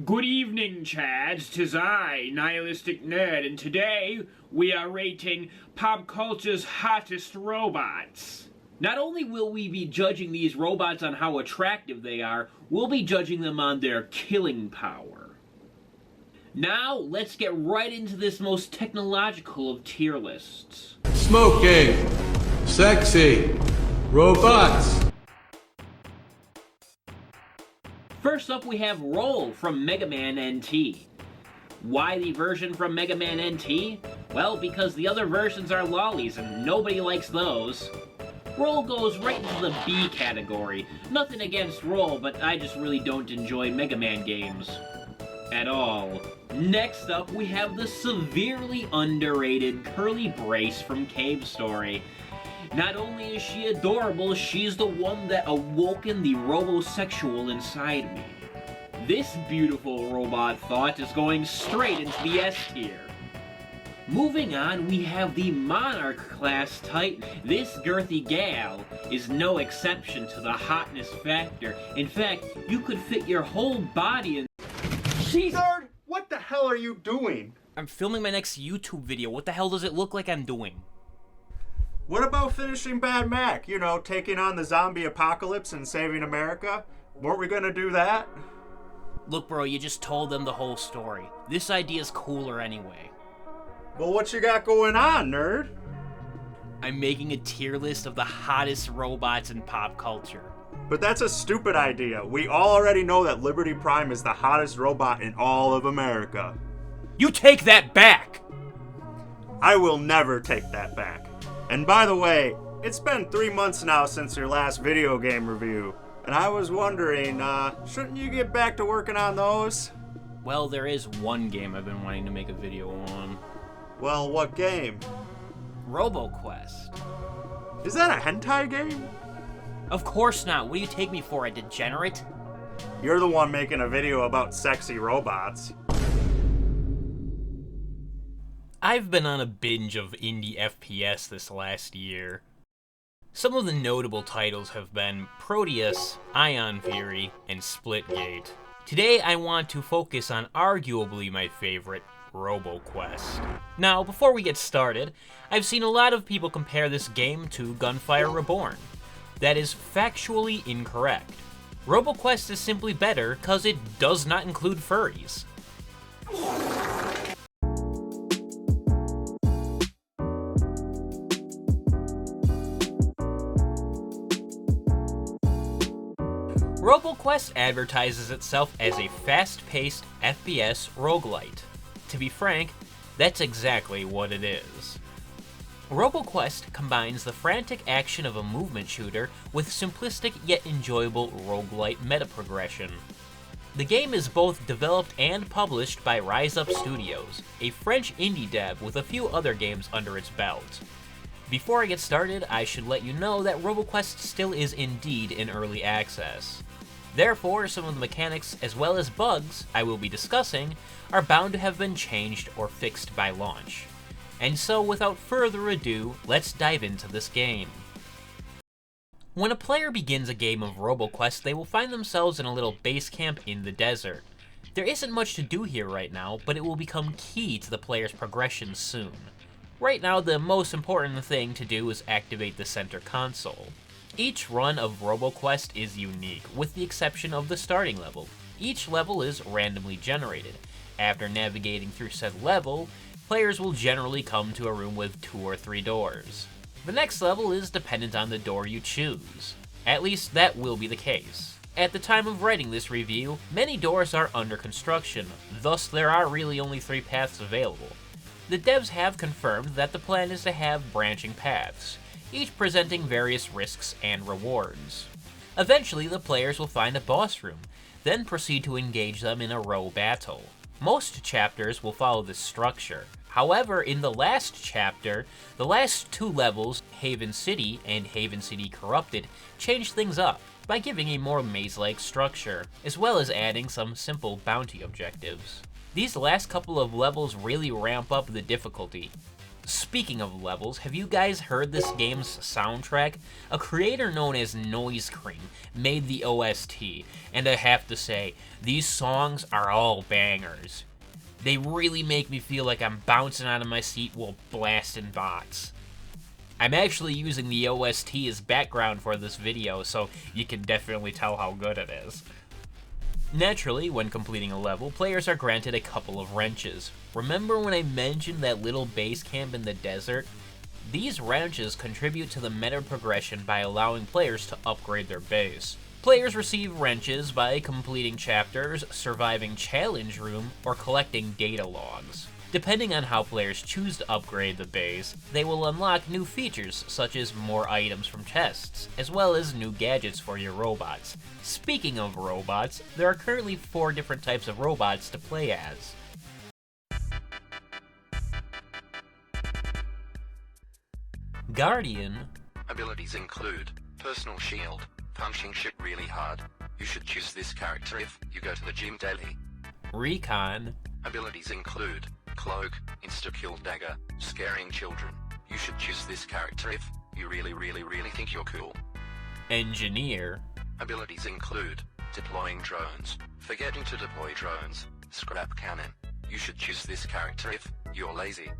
Good evening, Chads. 'Tis I, Nihilistic Nerd, and today we are rating pop culture's hottest robots. Not only will we be judging these robots on how attractive they are, we'll be judging them on their killing power. Now, let's get right into this most technological of tier lists. Smoking, sexy, robots. First up, we have Roll from Mega Man NT. Why the version from Mega Man NT? Well, because the other versions are lollies and nobody likes those. Roll goes right into the B category. Nothing against Roll, but I just really don't enjoy Mega Man games. At all. Next up, we have the severely underrated Curly Brace from Cave Story. Not only is she adorable, she's the one that awoken the robosexual inside me. This beautiful robot thought is going straight into the S tier. Moving on, we have the Monarch class Titan. This girthy gal is no exception to the hotness factor. In fact, you could fit your whole body in. Sir, what the hell are you doing? I'm filming my next YouTube video. What the hell does it look like I'm doing? What about finishing Bad Mac? You know, taking on the zombie apocalypse and saving America? Weren't we gonna do that? Look, bro, you just told them the whole story. This idea's cooler anyway. Well, what you got going on, nerd? I'm making a tier list of the hottest robots in pop culture. But that's a stupid idea. We all already know that Liberty Prime is the hottest robot in all of America. You take that back! I will never take that back. And by the way, it's been 3 months now since your last video game review, and I was wondering, shouldn't you get back to working on those? Well, there is one game I've been wanting to make a video on. Well, what game? Roboquest. Is that a hentai game? Of course not. What do you take me for, a degenerate? You're the one making a video about sexy robots. I've been on a binge of indie FPS this last year. Some of the notable titles have been Proteus, Ion Fury, and Splitgate. Today I want to focus on arguably my favorite, Roboquest. Now, before we get started, I've seen a lot of people compare this game to Gunfire Reborn. That is factually incorrect. Roboquest is simply better because it does not include furries. Roboquest advertises itself as a fast-paced FPS roguelite. To be frank, that's exactly what it is. Roboquest combines the frantic action of a movement shooter with simplistic yet enjoyable roguelite meta-progression. The game is both developed and published by Rise Up Studios, a French indie dev with a few other games under its belt. Before I get started, I should let you know that Roboquest still is indeed in early access. Therefore, some of the mechanics as well as bugs I will be discussing are bound to have been changed or fixed by launch. And so, without further ado, let's dive into this game. When a player begins a game of Roboquest, they will find themselves in a little base camp in the desert. There isn't much to do here right now, but it will become key to the player's progression soon. Right now, the most important thing to do is activate the center console. Each run of Roboquest is unique, with the exception of the starting level. Each level is randomly generated. After navigating through said level, players will generally come to a room with 2 or 3 doors. The next level is dependent on the door you choose. At least that will be the case. At the time of writing this review, many doors are under construction, thus there are really only 3 paths available. The devs have confirmed that the plan is to have branching paths, each presenting various risks and rewards. Eventually, the players will find a boss room, then proceed to engage them in a row battle. Most chapters will follow this structure. However, in the last chapter, the last 2 levels, Haven City and Haven City Corrupted, changed things up by giving a more maze-like structure, as well as adding some simple bounty objectives. These last couple of levels really ramp up the difficulty. Speaking of levels, have you guys heard this game's soundtrack? A creator known as Noise Cream made the OST, and I have to say, these songs are all bangers. They really make me feel like I'm bouncing out of my seat while blasting bots. I'm actually using the OST as background for this video, so you can definitely tell how good it is. Naturally, when completing a level, players are granted a couple of wrenches. Remember when I mentioned that little base camp in the desert? These wrenches contribute to the meta progression by allowing players to upgrade their base. Players receive wrenches by completing chapters, surviving challenge room, or collecting data logs. Depending on how players choose to upgrade the base, they will unlock new features such as more items from chests, as well as new gadgets for your robots. Speaking of robots, there are currently 4 different types of robots to play as. Guardian. Abilities include personal shield, punching shit really hard. You should choose this character if you go to the gym daily. Recon. Abilities include cloak, insta-kill dagger, scaring children. You should choose this character if you really think you're cool. Engineer. Abilities include deploying drones, forgetting to deploy drones, scrap cannon. You should choose this character if you're lazy.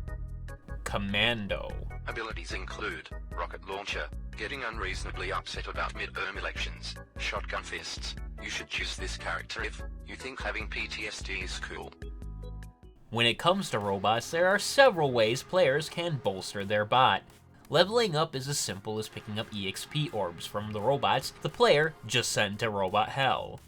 Commando. Abilities include rocket launcher, getting unreasonably upset about midterm elections, shotgun fists. You should choose this character if you think having PTSD is cool. When it comes to robots, there are several ways players can bolster their bot. Leveling up is as simple as picking up EXP orbs from the robots the player just sent to Robot Hell.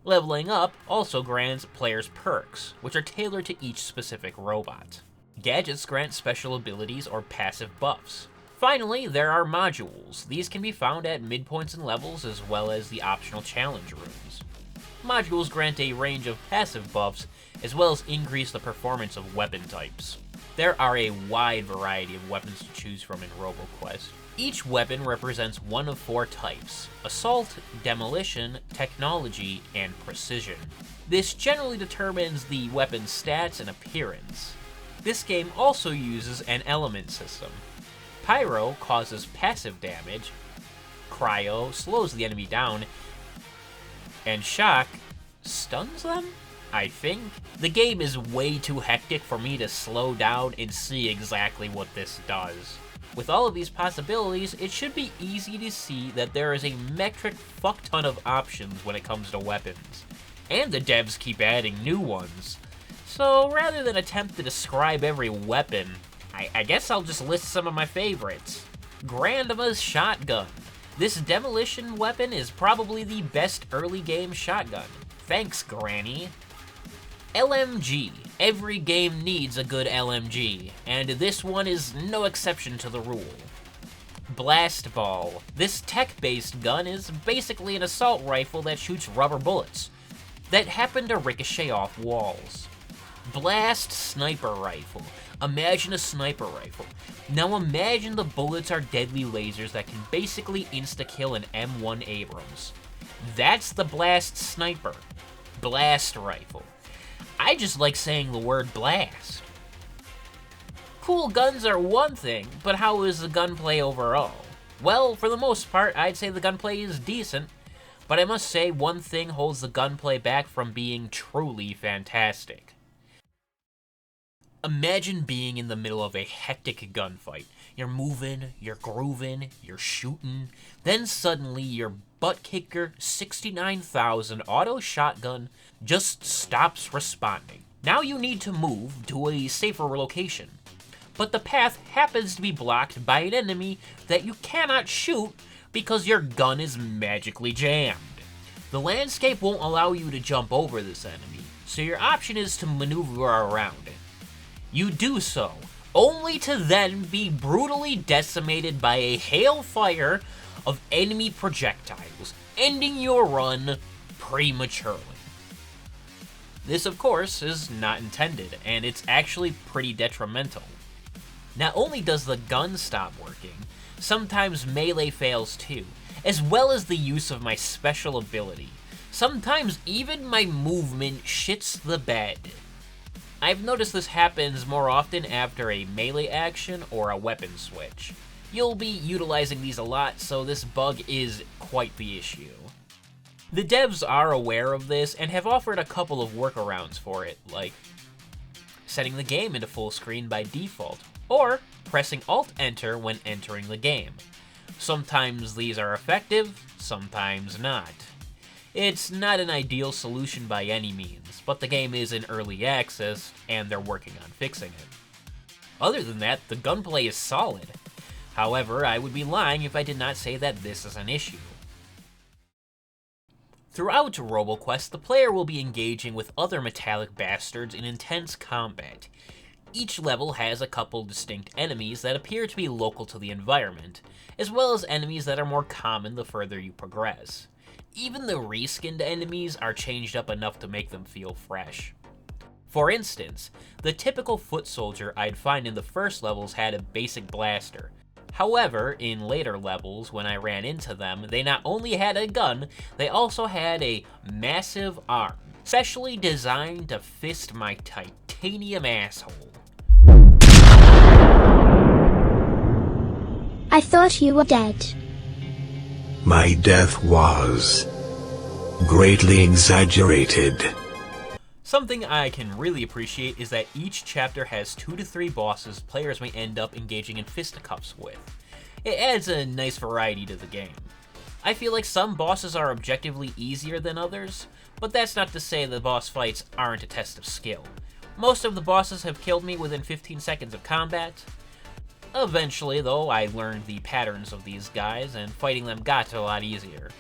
Leveling up also grants players perks, which are tailored to each specific robot. Gadgets grant special abilities or passive buffs. Finally, there are modules. These can be found at midpoints and levels as well as the optional challenge rooms. Modules grant a range of passive buffs as well as increase the performance of weapon types. There are a wide variety of weapons to choose from in Roboquest. Each weapon represents one of 4 types: assault, demolition, technology, and precision. This generally determines the weapon's stats and appearance. This game also uses an element system. Pyro causes passive damage, Cryo slows the enemy down, and Shock stuns them? I think. The game is way too hectic for me to slow down and see exactly what this does. With all of these possibilities, it should be easy to see that there is a metric fuck ton of options when it comes to weapons. And the devs keep adding new ones. So rather than attempt to describe every weapon, I guess I'll just list some of my favorites. Grandima's shotgun. This demolition weapon is probably the best early game shotgun. Thanks, Granny. LMG. Every game needs a good LMG, and this one is no exception to the rule. Blast Ball. This tech-based gun is basically an assault rifle that shoots rubber bullets that happen to ricochet off walls. Blast Sniper Rifle. Imagine a sniper rifle. Now imagine the bullets are deadly lasers that can basically insta-kill an M1 Abrams. That's the Blast Sniper. Blast Rifle. I just like saying the word blast. Cool guns are one thing, but how is the gunplay overall? Well, for the most part, I'd say the gunplay is decent, but I must say one thing holds the gunplay back from being truly fantastic. Imagine being in the middle of a hectic gunfight. You're moving, you're grooving, you're shooting, then suddenly your butt-kicker 69,000 auto shotgun just stops responding. Now you need to move to a safer location, but the path happens to be blocked by an enemy that you cannot shoot because your gun is magically jammed. The landscape won't allow you to jump over this enemy, so your option is to maneuver around it. You do so, only to then be brutally decimated by a hailfire of enemy projectiles, ending your run prematurely. This, of course, is not intended, and it's actually pretty detrimental. Not only does the gun stop working, sometimes melee fails too, as well as the use of my special ability. Sometimes even my movement shits the bed. I've noticed this happens more often after a melee action or a weapon switch. You'll be utilizing these a lot, so this bug is quite the issue. The devs are aware of this and have offered a couple of workarounds for it, like setting the game into full screen by default, or pressing Alt-Enter when entering the game. Sometimes these are effective, sometimes not. It's not an ideal solution by any means, but the game is in early access, and they're working on fixing it. Other than that, the gunplay is solid. However, I would be lying if I did not say that this is an issue. Throughout Roboquest, the player will be engaging with other metallic bastards in intense combat. Each level has a couple distinct enemies that appear to be local to the environment, as well as enemies that are more common the further you progress. Even the reskinned enemies are changed up enough to make them feel fresh. For instance, the typical foot soldier I'd find in the first levels had a basic blaster. However, in later levels, when I ran into them, they not only had a gun, they also had a massive arm, specially designed to fist my titanium asshole. I thought you were dead. My death was greatly exaggerated. Something I can really appreciate is that each chapter has 2 to 3 bosses players may end up engaging in fisticuffs with. It adds a nice variety to the game. I feel like some bosses are objectively easier than others, but that's not to say the boss fights aren't a test of skill. Most of the bosses have killed me within 15 seconds of combat. Eventually, though, I learned the patterns of these guys, and fighting them got a lot easier.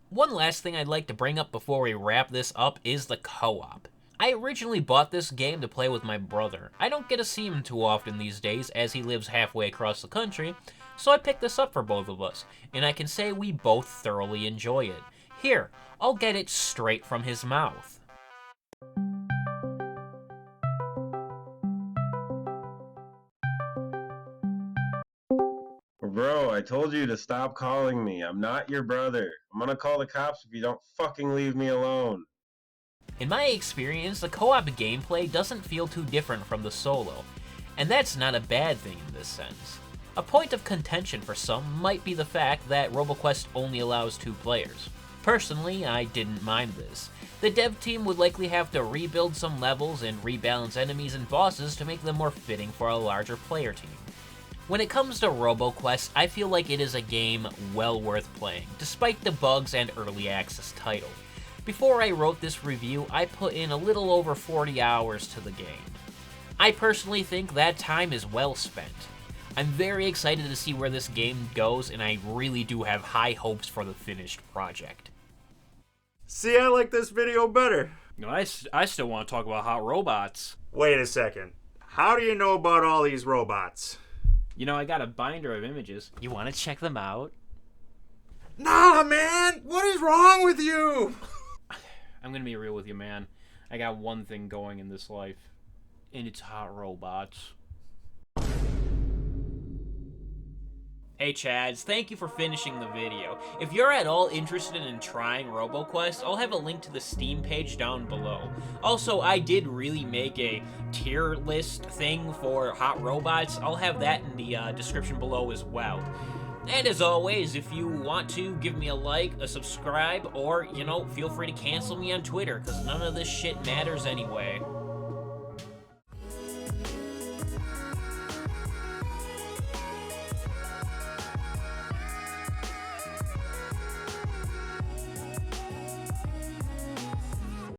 One last thing I'd like to bring up before we wrap this up is the co-op. I originally bought this game to play with my brother. I don't get to see him too often these days as he lives halfway across the country, so I picked this up for both of us, and I can say we both thoroughly enjoy it. Here, I'll get it straight from his mouth. Bro, I told you to stop calling me. I'm not your brother. I'm gonna call the cops if you don't fucking leave me alone. In my experience, the co-op gameplay doesn't feel too different from the solo, and that's not a bad thing in this sense. A point of contention for some might be the fact that Roboquest only allows 2 players. Personally, I didn't mind this. The dev team would likely have to rebuild some levels and rebalance enemies and bosses to make them more fitting for a larger player team. When it comes to Roboquest, I feel like it is a game well worth playing, despite the bugs and early access title. Before I wrote this review, I put in a little over 40 hours to the game. I personally think that time is well spent. I'm very excited to see where this game goes, and I really do have high hopes for the finished project. See, I like this video better. No, I still want to talk about hot robots. Wait a second. How do you know about all these robots? You know, I got a binder of images. You want to check them out? Nah, man! What is wrong with you? I'm going to be real with you, man. I got one thing going in this life, and it's hot robots. Hey Chads, thank you for finishing the video. If you're at all interested in trying Roboquest, I'll have a link to the Steam page down below. Also, I did really make a tier list thing for hot robots. I'll have that in the description below as well. And as always, if you want to, give me a like, a subscribe, or, feel free to cancel me on Twitter, because none of this shit matters anyway.